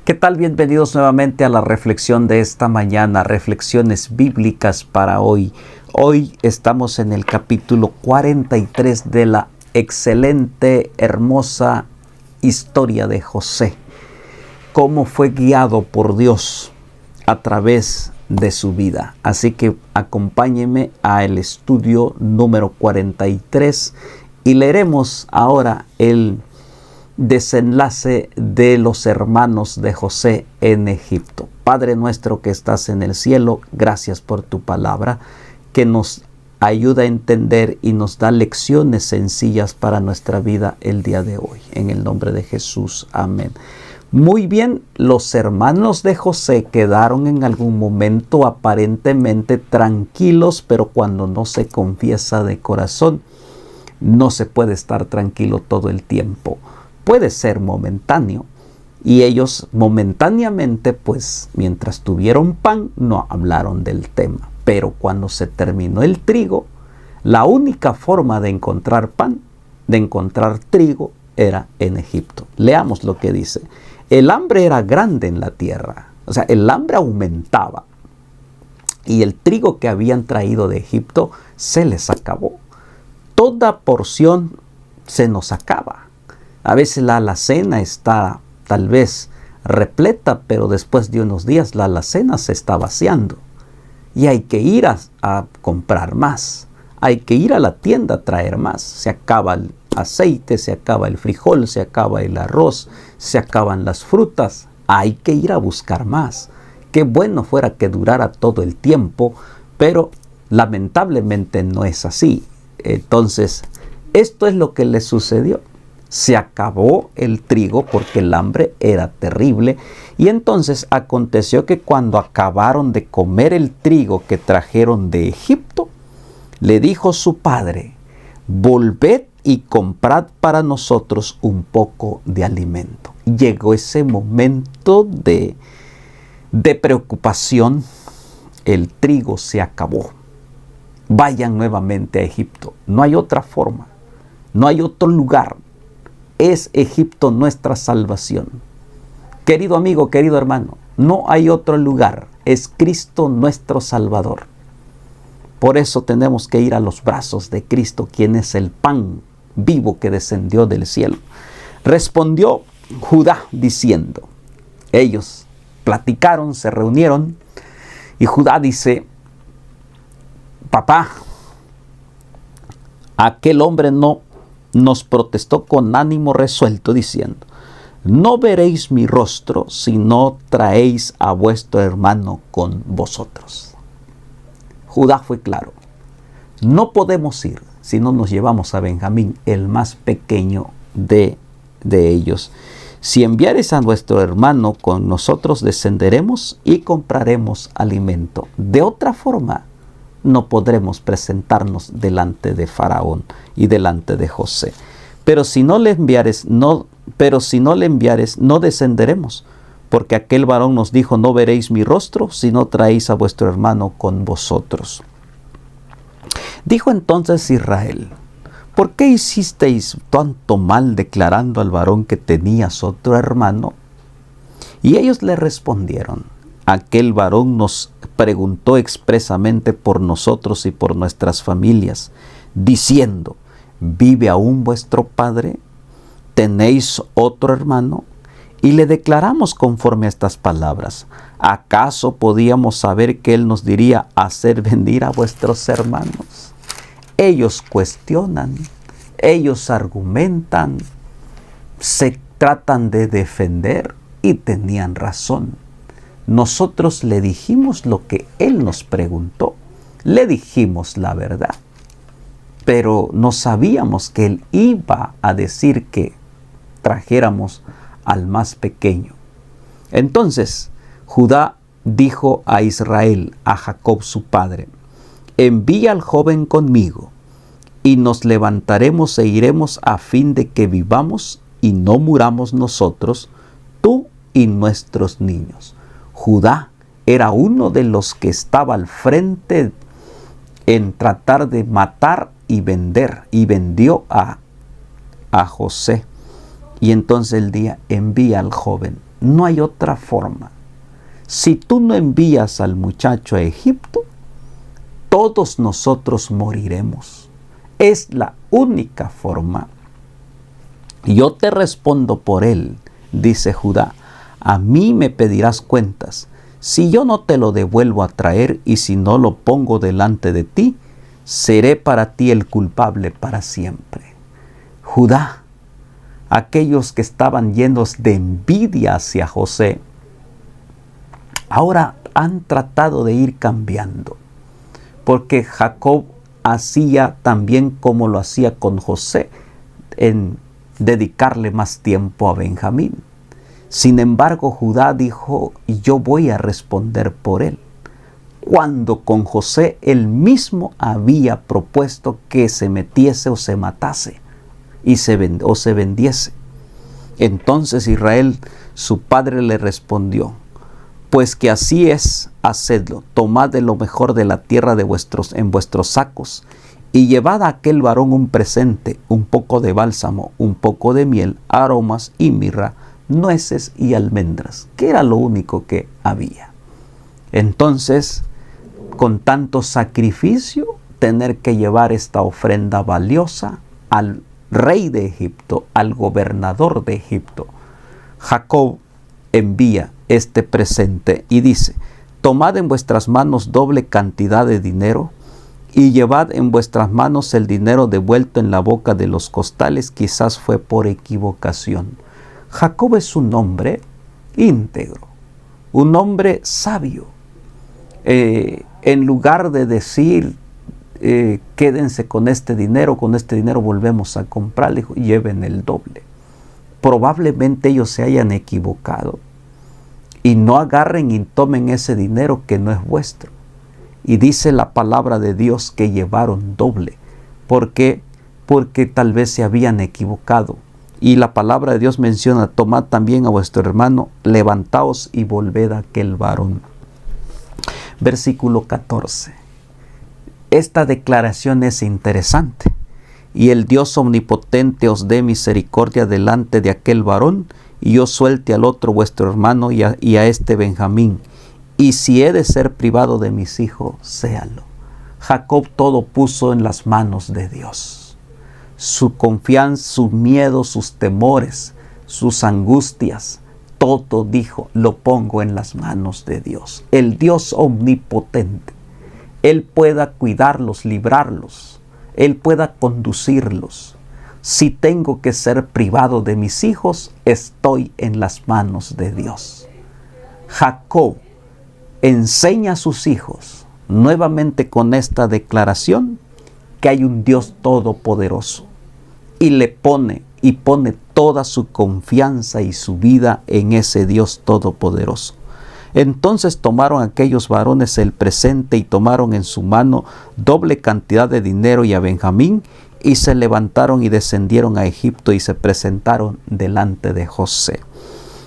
¿Qué tal? Bienvenidos nuevamente a la reflexión de esta mañana, reflexiones bíblicas para hoy. Hoy estamos en el capítulo 43 de la excelente, hermosa historia de José. Cómo fue guiado por Dios a través de su vida. Así que acompáñenme al estudio número 43 y leeremos ahora el desenlace de los hermanos de José en Egipto. Padre nuestro que estás en el cielo, gracias por tu palabra que nos ayuda a entender y nos da lecciones sencillas para nuestra vida el día de hoy. En el nombre de Jesús, amén. Muy bien, los hermanos de José quedaron en algún momento aparentemente tranquilos, pero cuando no se confiesa de corazón, no se puede estar tranquilo todo el tiempo. Puede ser momentáneo, y ellos momentáneamente, pues mientras tuvieron pan, no hablaron del tema. Pero cuando se terminó el trigo, la única forma de encontrar pan, de encontrar trigo, era en Egipto. Leamos lo que dice. El hambre era grande en la tierra, o sea, el hambre aumentaba, y el trigo que habían traído de Egipto se les acabó. Toda porción se nos acaba. A veces la alacena está tal vez repleta, pero después de unos días la alacena se está vaciando. Y hay que ir a comprar más. Hay que ir a la tienda a traer más. Se acaba el aceite, se acaba el frijol, se acaba el arroz, se acaban las frutas. Hay que ir a buscar más. Qué bueno fuera que durara todo el tiempo, pero lamentablemente no es así. Entonces, esto es lo que le sucedió. Se acabó el trigo porque el hambre era terrible, y entonces aconteció que cuando acabaron de comer el trigo que trajeron de Egipto, le dijo su padre: volved y comprad para nosotros un poco de alimento. Llegó ese momento de preocupación. El trigo se acabó. Vayan nuevamente a Egipto. No hay otra forma, no hay otro lugar. Es Egipto nuestra salvación. Querido amigo, querido hermano, no hay otro lugar. Es Cristo nuestro Salvador. Por eso tenemos que ir a los brazos de Cristo, quien es el pan vivo que descendió del cielo. Respondió Judá diciendo, ellos platicaron, se reunieron, y Judá dice: papá, aquel hombre nos protestó con ánimo resuelto diciendo: no veréis mi rostro si no traéis a vuestro hermano con vosotros. Judá fue claro: no podemos ir si no nos llevamos a Benjamín, el más pequeño de ellos. Si enviares a nuestro hermano con nosotros, descenderemos y compraremos alimento. De otra forma, no podremos presentarnos delante de Faraón y delante de José. Pero si no le enviares, no descenderemos, porque aquel varón nos dijo: no veréis mi rostro si no traéis a vuestro hermano con vosotros. Dijo entonces Israel: ¿por qué hicisteis tanto mal declarando al varón que tenías otro hermano? Y ellos le respondieron: aquel varón nos preguntó expresamente por nosotros y por nuestras familias, diciendo: ¿vive aún vuestro padre? ¿Tenéis otro hermano? Y le declaramos conforme a estas palabras. ¿Acaso podíamos saber que él nos diría: hacer venir a vuestros hermanos? Ellos cuestionan, ellos argumentan, se tratan de defender, y tenían razón. Nosotros le dijimos lo que él nos preguntó, le dijimos la verdad, pero no sabíamos que él iba a decir que trajéramos al más pequeño. Entonces Judá dijo a Israel, a Jacob su padre: envía al joven conmigo, y nos levantaremos e iremos a fin de que vivamos y no muramos nosotros, tú y nuestros niños. Judá era uno de los que estaba al frente en tratar de matar y vender, y vendió a José. Y entonces el día envía al joven. no hay otra forma. Si tú no envías al muchacho a Egipto, todos nosotros moriremos. Es la única forma. Yo te respondo por él, dice Judá. A mí me pedirás cuentas. Si yo no te lo devuelvo a traer y si no lo pongo delante de ti, seré para ti el culpable para siempre. Judá, aquellos que estaban llenos de envidia hacia José, ahora han tratado de ir cambiando, porque Jacob hacía también como lo hacía con José, en dedicarle más tiempo a Benjamín. Sin embargo, Judá dijo, yo voy a responder por él, cuando con José él mismo había propuesto que se metiese o se matase y se vendiese. Entonces Israel, su padre, le respondió, pues que así es, hacedlo, tomad de lo mejor de la tierra en vuestros sacos, y llevad a aquel varón un presente, un poco de bálsamo, un poco de miel, aromas y mirra, nueces y almendras, que era lo único que había. Entonces, con tanto sacrificio, tener que llevar esta ofrenda valiosa al rey de Egipto, al gobernador de Egipto, Jacob envía este presente y dice, tomad en vuestras manos doble cantidad de dinero y llevad en vuestras manos el dinero devuelto en la boca de los costales, quizás fue por equivocación. Jacob es un hombre íntegro, un hombre sabio. En lugar de decir, quédense con este dinero volvemos a comprarle, lleven el doble. Probablemente ellos se hayan equivocado y no agarren y tomen ese dinero que no es vuestro. Y dice la palabra de Dios que llevaron doble. ¿Por qué? Porque tal vez se habían equivocado. Y la palabra de Dios menciona, tomad también a vuestro hermano, levantaos y volved a aquel varón. Versículo 14. Esta declaración es interesante. Y el Dios omnipotente os dé misericordia delante de aquel varón, y yo suelte al otro vuestro hermano y a este Benjamín. Y si he de ser privado de mis hijos, séalo. Jacob todo puso en las manos de Dios. Su confianza, su miedo, sus temores, sus angustias, todo dijo, lo pongo en las manos de Dios. El Dios omnipotente. Él pueda cuidarlos, librarlos. Él pueda conducirlos. Si tengo que ser privado de mis hijos, estoy en las manos de Dios. Jacob enseña a sus hijos, nuevamente con esta declaración, que hay un Dios todopoderoso. Y pone toda su confianza y su vida en ese Dios todopoderoso. Entonces tomaron aquellos varones el presente y tomaron en su mano doble cantidad de dinero y a Benjamín, y se levantaron y descendieron a Egipto y se presentaron delante de José.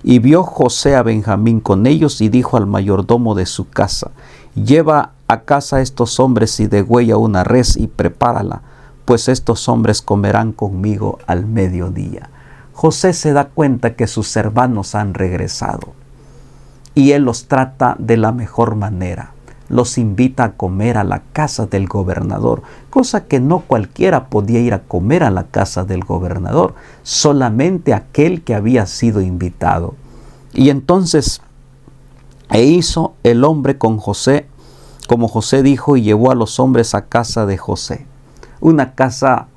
Y vio José a Benjamín con ellos y dijo al mayordomo de su casa, lleva a casa a estos hombres y degüella una res y prepárala, pues estos hombres comerán conmigo al mediodía. José se da cuenta que sus hermanos han regresado y él los trata de la mejor manera. Los invita a comer a la casa del gobernador, cosa que no cualquiera podía ir a comer a la casa del gobernador, solamente aquel que había sido invitado. Y entonces hizo el hombre con José, como José dijo, y llevó a los hombres a casa de José. Una casa,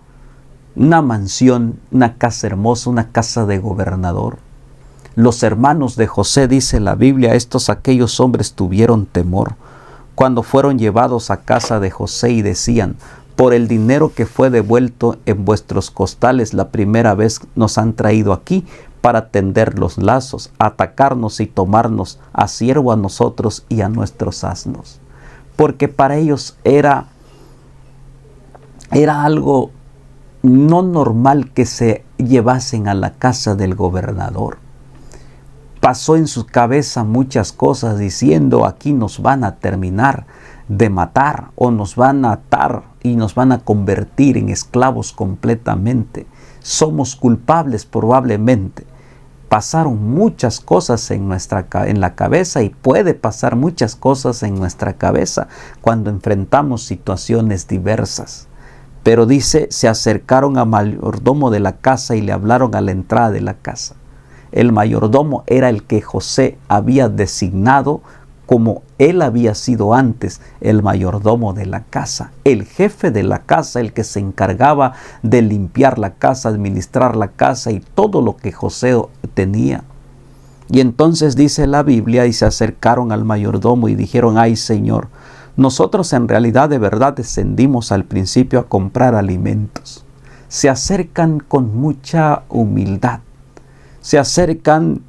una mansión, una casa hermosa, una casa de gobernador. Los hermanos de José, dice la Biblia, aquellos hombres tuvieron temor cuando fueron llevados a casa de José y decían, por el dinero que fue devuelto en vuestros costales la primera vez nos han traído aquí para tender los lazos, atacarnos y tomarnos a siervo a nosotros y a nuestros asnos. Porque para ellos era algo no normal que se llevasen a la casa del gobernador. Pasó en su cabeza muchas cosas diciendo, aquí nos van a terminar de matar o nos van a atar y nos van a convertir en esclavos completamente. Somos culpables probablemente. Pasaron muchas cosas en la cabeza, y puede pasar muchas cosas en nuestra cabeza cuando enfrentamos situaciones diversas. Pero dice, se acercaron al mayordomo de la casa y le hablaron a la entrada de la casa. El mayordomo era el que José había designado, como él había sido antes el mayordomo de la casa, el jefe de la casa, el que se encargaba de limpiar la casa, administrar la casa y todo lo que José tenía. Y entonces dice la Biblia, y se acercaron al mayordomo y dijeron: ay, Señor, nosotros en realidad de verdad descendimos al principio a comprar alimentos. Se acercan con mucha humildad, se acercan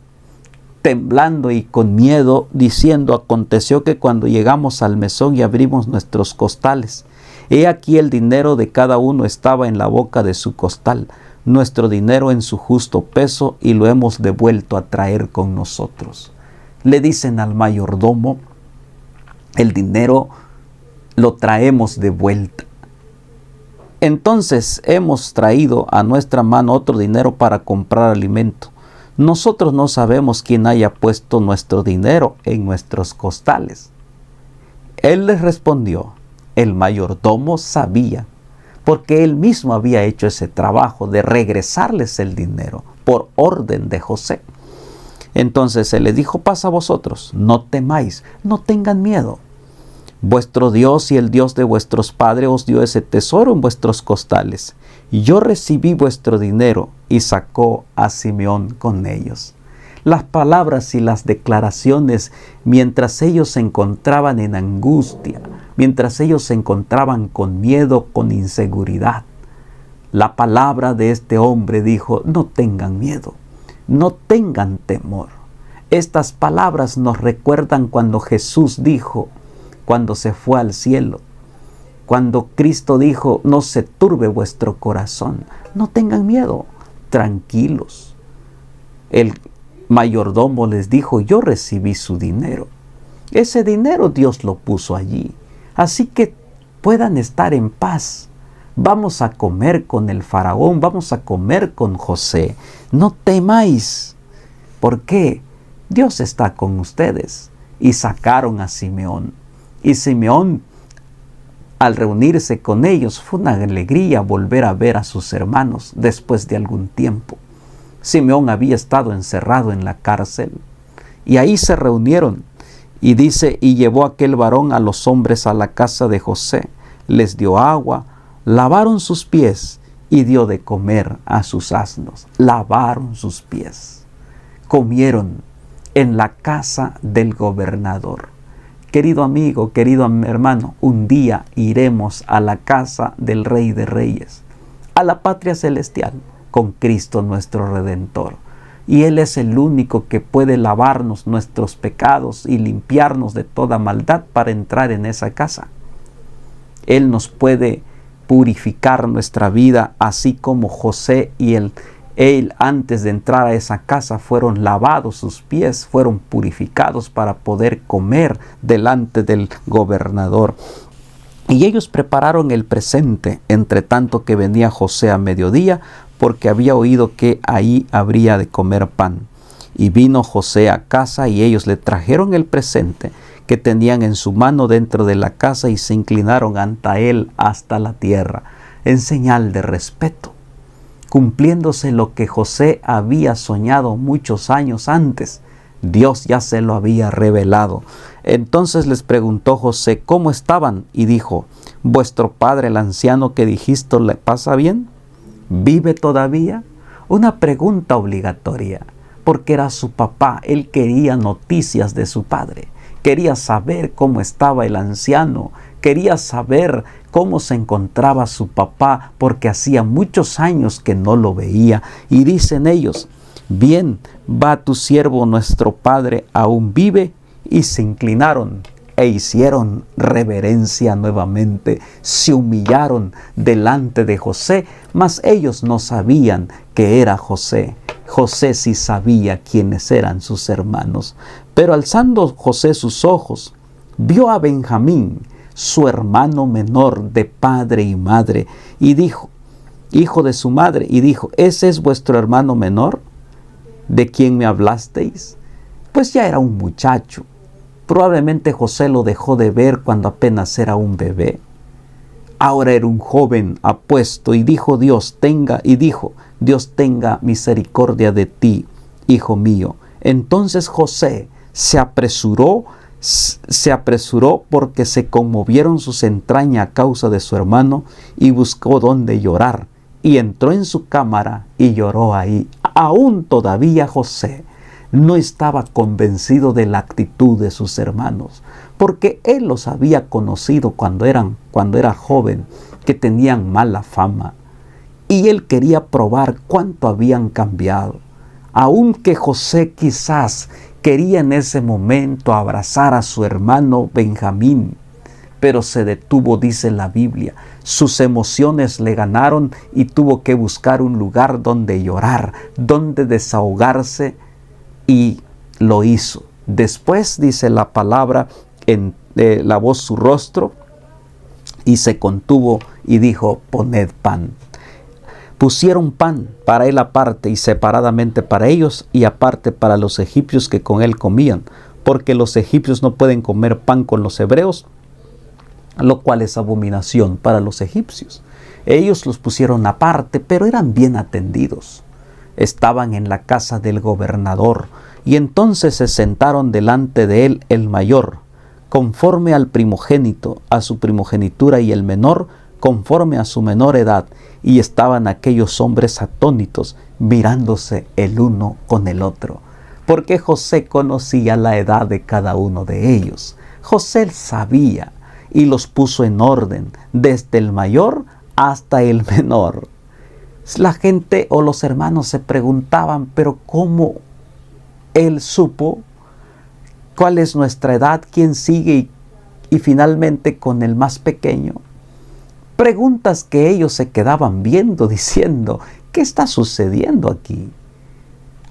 temblando y con miedo, diciendo: aconteció que cuando llegamos al mesón y abrimos nuestros costales, he aquí el dinero de cada uno estaba en la boca de su costal, nuestro dinero en su justo peso, y lo hemos devuelto a traer con nosotros. Le dicen al mayordomo: el dinero lo traemos de vuelta. Entonces hemos traído a nuestra mano otro dinero para comprar alimento. Nosotros no sabemos quién haya puesto nuestro dinero en nuestros costales. Él les respondió: el mayordomo sabía, porque él mismo había hecho ese trabajo de regresarles el dinero por orden de José. Entonces él les dijo: pasa a vosotros, no temáis, no tengan miedo. Vuestro Dios y el Dios de vuestros padres os dio ese tesoro en vuestros costales. Y yo recibí vuestro dinero. Y sacó a Simeón con ellos. Las palabras y las declaraciones, mientras ellos se encontraban en angustia, mientras ellos se encontraban con miedo, con inseguridad, la palabra de este hombre dijo: no tengan miedo, no tengan temor. Estas palabras nos recuerdan cuando Jesús dijo, cuando se fue al cielo, cuando Cristo dijo: no se turbe vuestro corazón, no tengan miedo, tranquilos. El mayordomo les dijo: yo recibí su dinero. Ese dinero Dios lo puso allí, así que puedan estar en paz. Vamos a comer con el faraón, vamos a comer con José. No temáis. ¿Por qué? Dios está con ustedes. Y sacaron a Simeón. Y Simeón, al reunirse con ellos, fue una alegría volver a ver a sus hermanos después de algún tiempo. Simeón había estado encerrado en la cárcel, y ahí se reunieron. Y dice: y llevó aquel varón a los hombres a la casa de José, les dio agua, lavaron sus pies y dio de comer a sus asnos. Lavaron sus pies. Comieron en la casa del gobernador. Querido amigo, querido hermano, un día iremos a la casa del Rey de Reyes, a la patria celestial, con Cristo nuestro Redentor. Y Él es el único que puede lavarnos nuestros pecados y limpiarnos de toda maldad para entrar en esa casa. Él nos puede purificar nuestra vida, así como José y él antes de entrar a esa casa fueron lavados sus pies, fueron purificados para poder comer delante del gobernador. Y ellos prepararon el presente, entre tanto que venía José a mediodía, porque había oído que ahí habría de comer pan. Y vino José a casa, y ellos le trajeron el presente que tenían en su mano dentro de la casa, y se inclinaron ante él hasta la tierra, en señal de respeto, cumpliéndose lo que José había soñado muchos años antes. Dios ya se lo había revelado. Entonces les preguntó José cómo estaban, y dijo: ¿vuestro padre, el anciano que dijiste, le pasa bien? ¿Vive todavía? Una pregunta obligatoria, porque era su papá. Él quería noticias de su padre, quería saber cómo estaba el anciano, quería saber cómo se encontraba su papá, porque hacía muchos años que no lo veía. Y dicen ellos: bien, va tu siervo, nuestro padre aún vive. Y se inclinaron e hicieron reverencia nuevamente, se humillaron delante de José, mas ellos no sabían que era José. José sí sabía quiénes eran sus hermanos. Pero alzando José sus ojos, vio a Benjamín, su hermano menor de padre y madre, y dijo, hijo de su madre, y dijo: ¿ese es vuestro hermano menor? ¿De quién me hablasteis? Pues ya era un muchacho. Probablemente José lo dejó de ver cuando apenas era un bebé. Ahora era un joven apuesto y Dios tenga misericordia de ti, hijo mío. Entonces José se apresuró porque se conmovieron sus entrañas a causa de su hermano y buscó dónde llorar. Y entró en su cámara y lloró ahí. Aún todavía José no estaba convencido de la actitud de sus hermanos, porque él los había conocido cuando era joven, que tenían mala fama. Y él quería probar cuánto habían cambiado. Aunque José quizás quería en ese momento abrazar a su hermano Benjamín, pero se detuvo, dice la Biblia. Sus emociones le ganaron y tuvo que buscar un lugar donde llorar, donde desahogarse, y lo hizo. Después, dice la palabra, lavó su rostro y se contuvo y dijo: poned pan. Pusieron pan para él aparte y separadamente para ellos, y aparte para los egipcios que con él comían, porque los egipcios no pueden comer pan con los hebreos, lo cual es abominación para los egipcios. Ellos los pusieron aparte, pero eran bien atendidos. Estaban en la casa del gobernador, y entonces se sentaron delante de él el mayor, conforme al primogénito, a su primogenitura, y el menor, conforme a su menor edad. Y estaban aquellos hombres atónitos, mirándose el uno con el otro, porque José conocía la edad de cada uno de ellos. José sabía y los puso en orden, desde el mayor hasta el menor. La gente o los hermanos se preguntaban: pero ¿cómo él supo cuál es nuestra edad, quién sigue y finalmente con el más pequeño? Preguntas que ellos se quedaban viendo, diciendo: ¿qué está sucediendo aquí?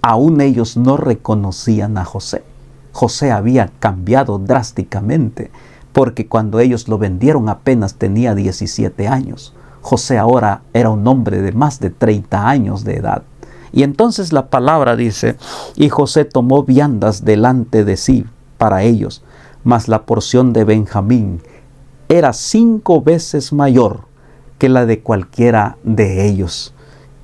Aún ellos no reconocían a José. José había cambiado drásticamente, porque cuando ellos lo vendieron apenas tenía 17 años. José ahora era un hombre de más de 30 años de edad. Y entonces la palabra dice: y José tomó viandas delante de sí para ellos, mas la porción de Benjamín era 5 veces mayor que la de cualquiera de ellos.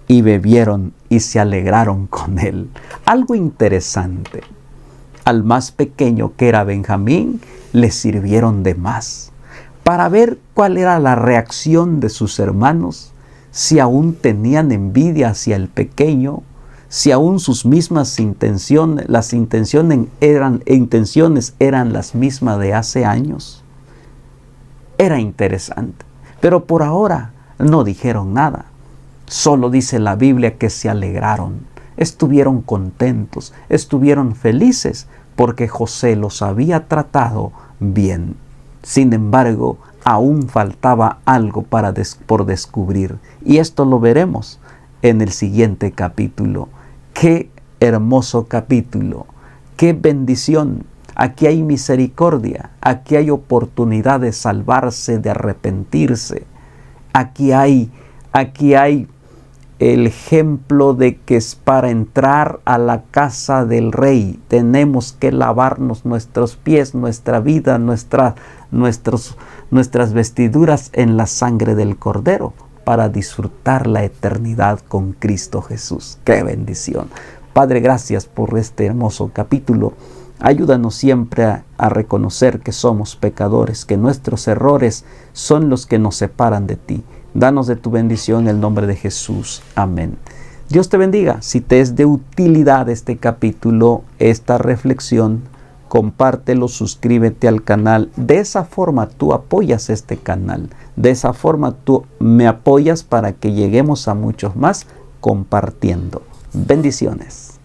Y bebieron y se alegraron con él. Algo interesante: al más pequeño, que era Benjamín, le sirvieron de más, para ver cuál era la reacción de sus hermanos, si aún tenían envidia hacia el pequeño, si aún sus mismas intenciones, las intenciones eran las mismas de hace años. Era interesante, pero por ahora no dijeron nada. Solo dice la Biblia que se alegraron, estuvieron contentos, estuvieron felices, porque José los había tratado bien. Sin embargo, aún faltaba algo por descubrir, y esto lo veremos en el siguiente capítulo. ¡Qué hermoso capítulo! ¡Qué bendición! Aquí hay misericordia, aquí hay oportunidad de salvarse, de arrepentirse. Aquí hay el ejemplo de que es para entrar a la casa del rey tenemos que lavarnos nuestros pies, nuestra vida, nuestras vestiduras en la sangre del Cordero, para disfrutar la eternidad con Cristo Jesús. ¡Qué bendición! Padre, gracias por este hermoso capítulo. Ayúdanos siempre a reconocer que somos pecadores, que nuestros errores son los que nos separan de ti. Danos de tu bendición en el nombre de Jesús. Amén. Dios te bendiga. Si te es de utilidad este capítulo, esta reflexión, compártelo, suscríbete al canal. De esa forma tú apoyas este canal. De esa forma tú me apoyas para que lleguemos a muchos más compartiendo. Bendiciones.